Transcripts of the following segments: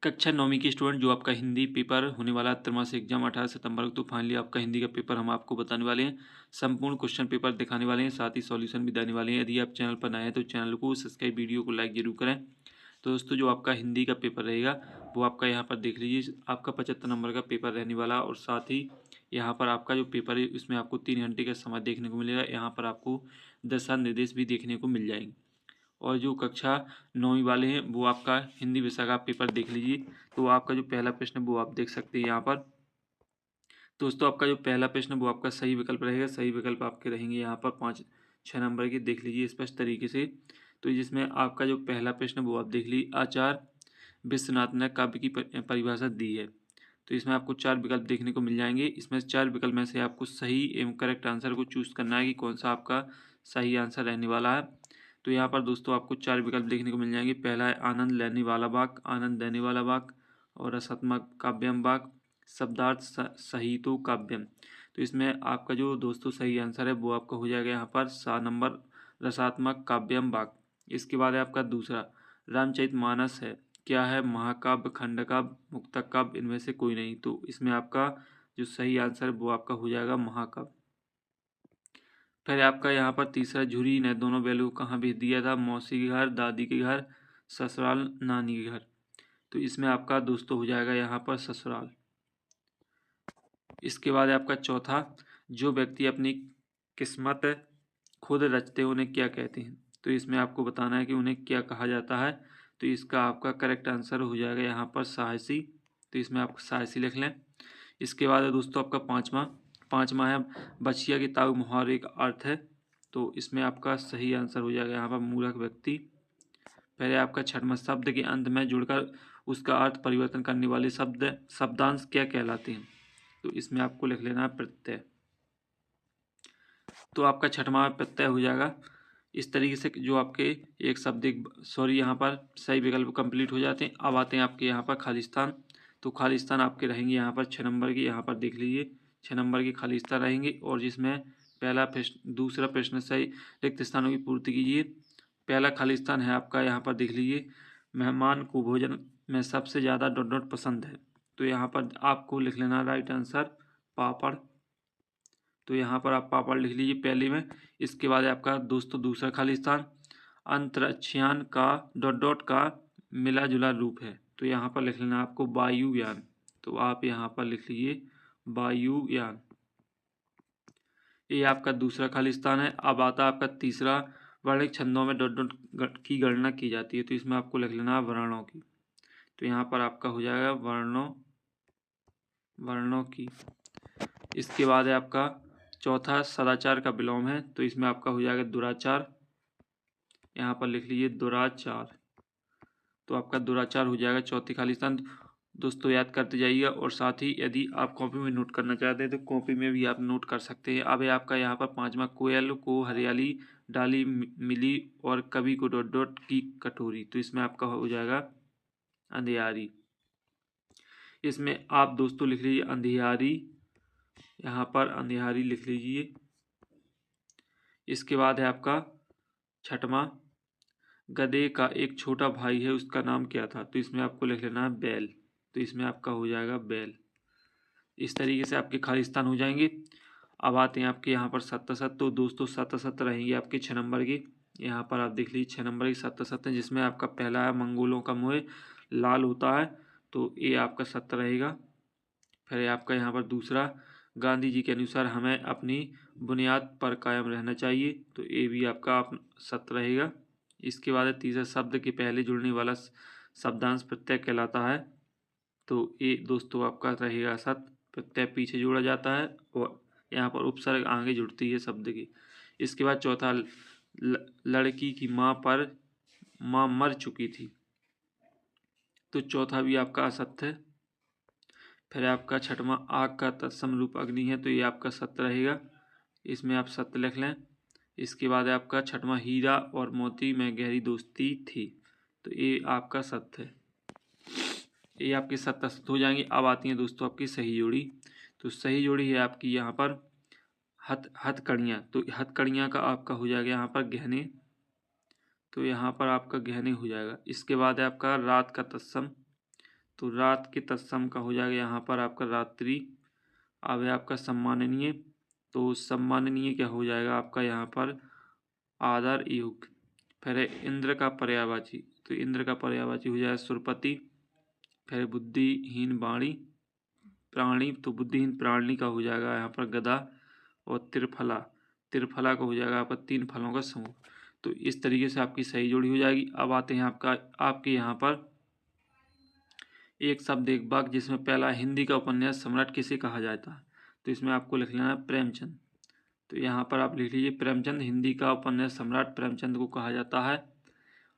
कक्षा 9वीं के स्टूडेंट जो आपका हिंदी पेपर होने वाला है त्रैमासिक एग्जाम 18 सितंबर को, तो फाइनली आपका हिंदी का पेपर हम आपको बताने वाले हैं। संपूर्ण क्वेश्चन पेपर दिखाने वाले हैं, साथ ही सॉल्यूशन भी देने वाले हैं। यदि आप चैनल पर नए हैं तो चैनल को सब्सक्राइब, वीडियो को लाइक जरूर करें। तो दोस्तों, जो आपका हिंदी का पेपर रहेगा वो आपका यहाँ पर देख लीजिए, आपका 75 नंबर का पेपर रहने वाला, और साथ ही यहाँ पर आपका जो पेपर है इसमें आपको 3 घंटे का समय देखने को मिलेगा। यहाँ पर आपको दिशा निर्देश भी देखने को मिल जाएंगे। और जो कक्षा 9वीं वाले हैं वो आपका हिंदी विषय का पेपर देख लीजिए। तो आपका जो पहला प्रश्न है वो आप देख सकते हैं यहाँ पर। दोस्तों, आपका जो पहला प्रश्न है वो आपका सही विकल्प रहेगा। सही विकल्प आपके रहेंगे यहाँ पर 5-6 नंबर की, देख लीजिए स्पष्ट तरीके से। तो जिसमें आपका जो पहला प्रश्न है वो आप देख लीजिए, आचार्य विश्वनाथ ने काव्य की परिभाषा दी है। तो इसमें आपको 4 विकल्प देखने को मिल जाएंगे। इसमें 4 विकल्प में से आपको सही एवं करेक्ट आंसर को चूज करना है कि कौन सा आपका सही आंसर रहने वाला है। तो यहाँ पर दोस्तों आपको 4 विकल्प देखने को मिल जाएंगे। पहला है आनंद लेने वाला वाक्य, आनंद देने वाला वाक्य, और रसात्मक काव्यम वाक्य, शब्दार्थ सहितो काव्यम। तो इसमें आपका जो दोस्तों सही आंसर है वो आपका हो जाएगा यहाँ पर 7 नंबर, रसात्मक काव्यम वाक्य। इसके बाद है आपका दूसरा, रामचरितमानस है, क्या है, महाकाव्य, खंडकाव्य, मुक्तक काव्य, इनमें से कोई नहीं। तो इसमें आपका जो सही आंसर है वो आपका हो जाएगा महाकाव्य। फिर आपका यहाँ पर तीसरा, झुरी ने दोनों बैलों को कहाँ भेज दिया था, मौसी के घर, दादी के घर, ससुराल, नानी के घर। तो इसमें आपका दोस्तों हो जाएगा यहाँ पर ससुराल। इसके बाद आपका चौथा, जो व्यक्ति अपनी किस्मत खुद रचते हैं उन्हें क्या कहते हैं। तो इसमें आपको बताना है कि उन्हें क्या कहा जाता है। तो इसका आपका करेक्ट आंसर हो जाएगा यहाँ पर साहसी। तो इसमें आप साहसी लिख लें। इसके बाद है दोस्तों आपका पाँचवा है, बछिया की ताऊ मुहावरे का अर्थ है। तो इसमें आपका सही आंसर हो जाएगा यहाँ पर मूर्ख व्यक्ति। पहले आपका छठवां, शब्द के अंत में जुड़कर उसका अर्थ परिवर्तन करने वाले शब्दांश क्या कहलाते हैं। तो इसमें आपको लिख लेना है प्रत्यय। तो आपका छठवां प्रत्यय हो जाएगा। इस तरीके से जो आपके एक शब्द सॉरी यहाँ पर सही विकल्प कंप्लीट हो जाते हैं। अब आते हैं आपके यहाँ पर खालिस्तान। तो खालिस्तान आपके रहेंगे यहाँ पर 6 नंबर की, यहाँ पर देख लीजिए 6 नंबर की खालिस्तान रहेंगे। और जिसमें पहला प्रश्न, दूसरा प्रश्न सही रिक्त स्थानों की पूर्ति कीजिए। पहला खालिस्तान है आपका, यहाँ पर देख लीजिए, मेहमान को भोजन में सबसे ज़्यादा डॉट डॉट पसंद है। तो यहाँ पर आपको लिख लेना राइट आंसर पापड़। तो यहाँ पर आप पापड़ लिख लीजिए पहले में। इसके बाद आपका दोस्तों दूसरा खालिस्तान, अंतरिक्षयान का डॉट डॉट का मिला जुला रूप है। तो यहाँ पर लिख लेना आपको वायुयान। तो आप यहाँ पर लिख लीजिए वायुयान। ये आपका दूसरा खालिस्तान है। अब आता है आपका तीसरा, वर्णिक छंदों में डॉट डॉट की गणना की जाती है। तो इसमें आपको लिख लेना है वर्णों की। तो यहाँ पर आपका हो जाएगा वर्णों की। इसके बाद है आपका चौथा, सदाचार का विलोम है। तो इसमें आपका हो जाएगा दुराचार। यहाँ पर लिख लीजिए दुराचार। तो आपका दुराचार हो जाएगा चौथी खालिस्तान। दोस्तों याद करते जाइएगा, और साथ ही यदि आप कॉपी में नोट करना चाहते हैं तो कॉपी में भी आप नोट कर सकते हैं। अब है आपका यहाँ पर पांचवा, कोयल को हरियाली डाली मिली और कवि को डॉट डॉट की कटोरी। तो इसमें आपका हो जाएगा अंधियारी। इसमें आप दोस्तों लिख लीजिए अंधियारी, यहाँ पर अंधियारी लिख लीजिए। इसके बाद है आपका छठवां, गधे का एक छोटा भाई है, उसका नाम क्या था। तो इसमें आपको लिख लेना है बैल। तो इसमें आपका हो जाएगा बैल। इस तरीके से आपके खालिस्तान हो जाएंगे। अब आते हैं आपके यहाँ पर सत्ता। तो दोस्तों सत्ता रहेंगे आपके 6 नंबर की। यहाँ पर आप देख लीजिए 6 नंबर की सत्ता, जिसमें आपका पहला है, मंगोलों का मुँह लाल होता है। तो ये आपका सत्य रहेगा। फिर आपका यहाँ पर दूसरा, गांधी जी के अनुसार हमें अपनी बुनियाद पर कायम रहना चाहिए। तो ये भी आपका सत्य रहेगा। इसके बाद तीसरा, शब्द के पहले जुड़ने वाला शब्दांश प्रत्यय कहलाता है। तो ये दोस्तों आपका रहेगा सत्य, प्रत्यय पीछे जोड़ा जाता है और यहाँ पर उपसर्ग आगे जुड़ती है शब्द की। इसके बाद चौथा, लड़की की माँ मर चुकी थी। तो चौथा भी आपका असत्य है। फिर आपका छठवां, आग का तत्सम रूप अग्नि है। तो ये आपका सत्य रहेगा, इसमें आप सत्य लिख लें। इसके बाद आपका छठवां, हीरा और मोती में गहरी दोस्ती थी। तो ये आपका सत्य है। ये आपके सत्य हो जाएंगे। अब आती हैं दोस्तों आपकी सही जोड़ी। तो सही जोड़ी है आपकी यहाँ पर हथकड़ियाँ। तो हथकड़ियाँ का आपका हो जाएगा यहाँ पर गहने। तो यहाँ पर आपका गहने हो जाएगा। इसके बाद है आपका रात का तत्सम। तो रात के तत्सम का हो जाएगा यहाँ पर आपका रात्रि। अब है आपका सम्माननीय, तो सम्माननीय क्या हो जाएगा आपका यहाँ पर आदर युक्त। फिर है इंद्र का पर्यायवाची, तो इंद्र का पर्यायवाची हो जाएगा सुरपति। फिर बुद्धिहीन वाणी प्राणी, तो बुद्धिहीन प्राणी का हो जाएगा यहाँ पर गधा। और त्रिफला, त्रिफला का हो जाएगा आपका 3 फलों का समूह। तो इस तरीके से आपकी सही जोड़ी हो जाएगी। अब आते हैं आपके यहाँ पर एक शब्द एक वाक्य, जिसमें पहला हिंदी का उपन्यास सम्राट किसे कहा जाता है। तो इसमें आपको लिख लेना है प्रेमचंद। तो यहाँ पर आप लिख लीजिए प्रेमचंद, हिंदी का उपन्यास सम्राट प्रेमचंद को कहा जाता है।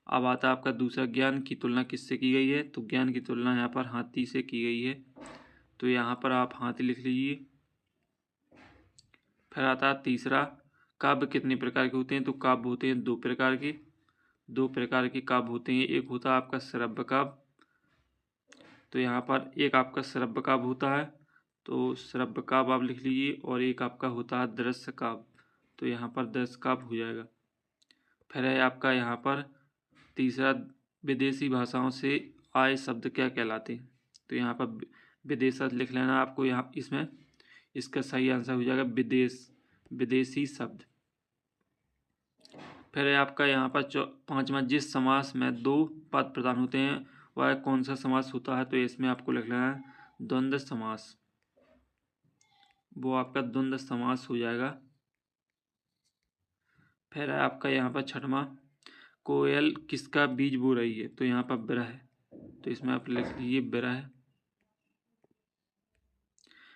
अब आता है आपका दूसरा, ज्ञान की तुलना किससे की गई है। तो ज्ञान की तुलना यहाँ पर हाथी से की गई है, तो यहाँ पर आप हाथी लिख लीजिए। फिर आता है तीसरा, काव्य कितने प्रकार के होते हैं। तो काव्य होते हैं 2 प्रकार के, 2 प्रकार के काव्य होते हैं। एक होता है आपका श्रव्य काव्य, तो यहाँ पर एक आपका श्रव्य काव्य होता है, तो श्रव्य काव्य आप लिख लीजिए। और एक आपका होता है दृश्य काव्य, तो यहाँ पर दृश्य काव्य हो जाएगा। फिर है आपका यहाँ पर तीसरा, विदेशी भाषाओं से आए शब्द क्या कहलाते हैं। तो यहाँ पर विदेशज लिख लेना आपको, यहाँ इसमें इसका सही आंसर हो जाएगा विदेशी शब्द। फिर है आपका यहाँ पर 5वां, जिस समास में 2 पद प्रधान होते हैं वह कौन सा समास होता है। तो इसमें आपको लिख लेना है द्वंद्व समास, वो आपका द्वंद्व समास हो जाएगा। फिर है आपका यहाँ पर 6वां, कोयल किसका बीज बो रही है। तो यहाँ पर बिरह है, तो इसमें आप लिख लीजिए बिरह,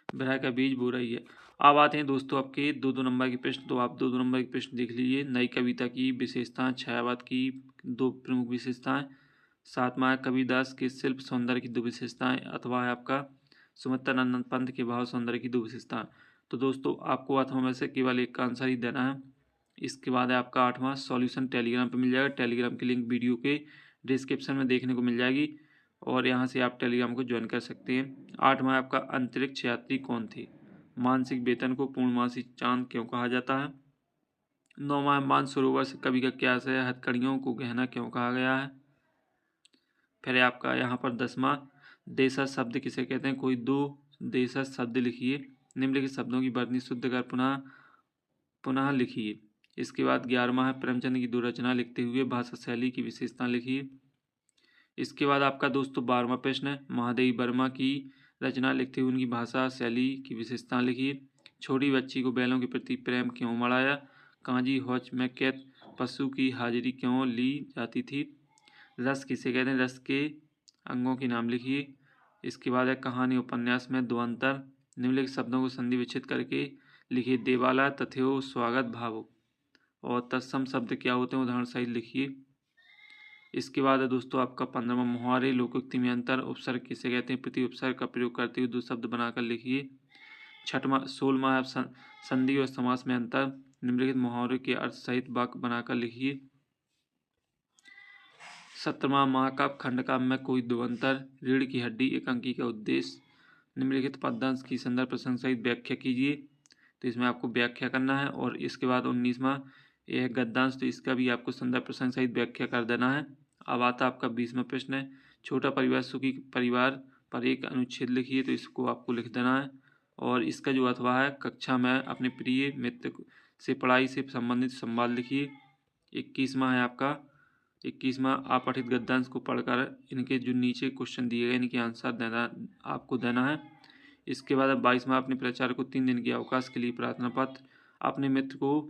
बिरह का बीज बो रही है। अब आते हैं दोस्तों आपके 2-2 नंबर के प्रश्न। तो आप 2-2 नंबर के प्रश्न देख लीजिए। नई कविता की विशेषताएं, छायावाद की 2 प्रमुख विशेषताएं, 7वां कबीरदास के शिल्प सौंदर्य की 2 विशेषताएं, अथवा है आपका सुमित्रानंद पंत के भाव सौंदर्य की 2 विशेषताएं। तो दोस्तों आपको अथवा में से केवल एक का आंसर ही देना है। इसके बाद है आपका 8वां, सॉल्यूशन टेलीग्राम पे मिल जाएगा। टेलीग्राम की लिंक वीडियो के डिस्क्रिप्शन में देखने को मिल जाएगी, और यहाँ से आप टेलीग्राम को ज्वाइन कर सकते हैं। 8वां आपका, अंतरिक्ष यात्री कौन थे। मानसिक वेतन को पूर्णमासी चांद क्यों कहा जाता है। 9वां, मानसरोवर से कवि का क्या आशय है, हथकड़ियों को गहना क्यों कहा गया है। फिर आपका यहाँ पर 10वां, देशज शब्द किसे कहते हैं। कोई 2 देशज शब्द लिखिए, निम्नलिखित शब्दों की वर्तनी शुद्ध कर पुनः लिखिए। इसके बाद 11वां है, प्रेमचंद की 2 रचना लिखते हुए भाषा शैली की विशेषता लिखिए। इसके बाद आपका दोस्तों 12वां प्रश्न है, महादेवी वर्मा की रचना लिखते हुए उनकी भाषा शैली की विशेषता लिखिए। छोटी बच्ची को बैलों के प्रति प्रेम क्यों मढ़ाया। काजी हौच में कैद पशु की हाजिरी क्यों ली जाती थी। रस किसे कहते हैं, रस के अंगों के नाम लिखिए। इसके बाद है, कहानी उपन्यास में 2 अंतर, निम्नलिखित शब्दों को संधि विच्छेद करके लिखिए। देवाला, तथ्यो, स्वागत, भावो। और तत्सम शब्द क्या होते हैं, उदाहरण सहित लिखिए। इसके बाद है दोस्तों आपका 15वां, मुहावरे लोकोक्ति में अंतर, उपसर्ग किसे कहते हैं, प्रति उपसर्ग का प्रयोग करते हुए 2 शब्द बनाकर लिखिए। 16वां है, संधि और समास में अंतर, निम्नलिखित मुहावरे के अर्थ सहित वाक्य बनाकर लिखिए। 17वां, महाकाव्य खंडकाव्य में कोई 2 अंतर, रीढ़ की हड्डी, एकांकी का उद्देश्य, निम्नलिखित पद्यांश की संदर्भ प्रसंग सहित व्याख्या कीजिए। तो इसमें आपको व्याख्या करना है। और इसके बाद 19वां, यह गद्यांश, तो इसका भी आपको संदर्भ प्रसंग सहित व्याख्या कर देना है। अब आता आपका 20वां प्रश्न है, छोटा परिवार सुखी परिवार पर एक अनुच्छेद लिखिए। तो इसको आपको लिख देना है। और इसका जो अथवा है, कक्षा में अपने प्रिय मित्र से पढ़ाई से संबंधित संवाद लिखिए। 21वां है आपका, 21वां, अपठित गद्यांश को पढ़कर इनके जो नीचे क्वेश्चन दिए गए इनके आंसर आपको देना है। इसके बाद 22वां, अपने प्राचार्य को 3 दिन के अवकाश के लिए प्रार्थना पत्र, अपने मित्र को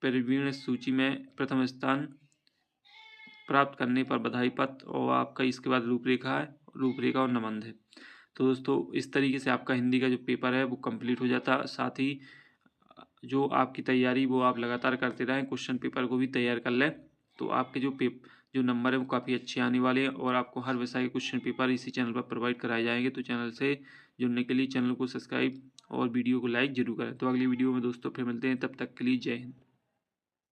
प्रवीण सूची में प्रथम स्थान प्राप्त करने पर बधाई पत्र, और आपका इसके बाद रूपरेखा और निबंध है। तो दोस्तों इस तरीके से आपका हिंदी का जो पेपर है वो कंप्लीट हो जाता है। साथ ही जो आपकी तैयारी वो आप लगातार करते रहें, क्वेश्चन पेपर को भी तैयार कर लें, तो आपके जो नंबर है वो काफ़ी अच्छे आने वाले हैं। और आपको हर विषय के क्वेश्चन पेपर इसी चैनल पर प्रोवाइड कराए जाएंगे। तो चैनल से जुड़ने के लिए चैनल को सब्सक्राइब और वीडियो को लाइक जरूर करें। तो अगली वीडियो में दोस्तों फिर मिलते हैं, तब तक के लिए जय हिंद।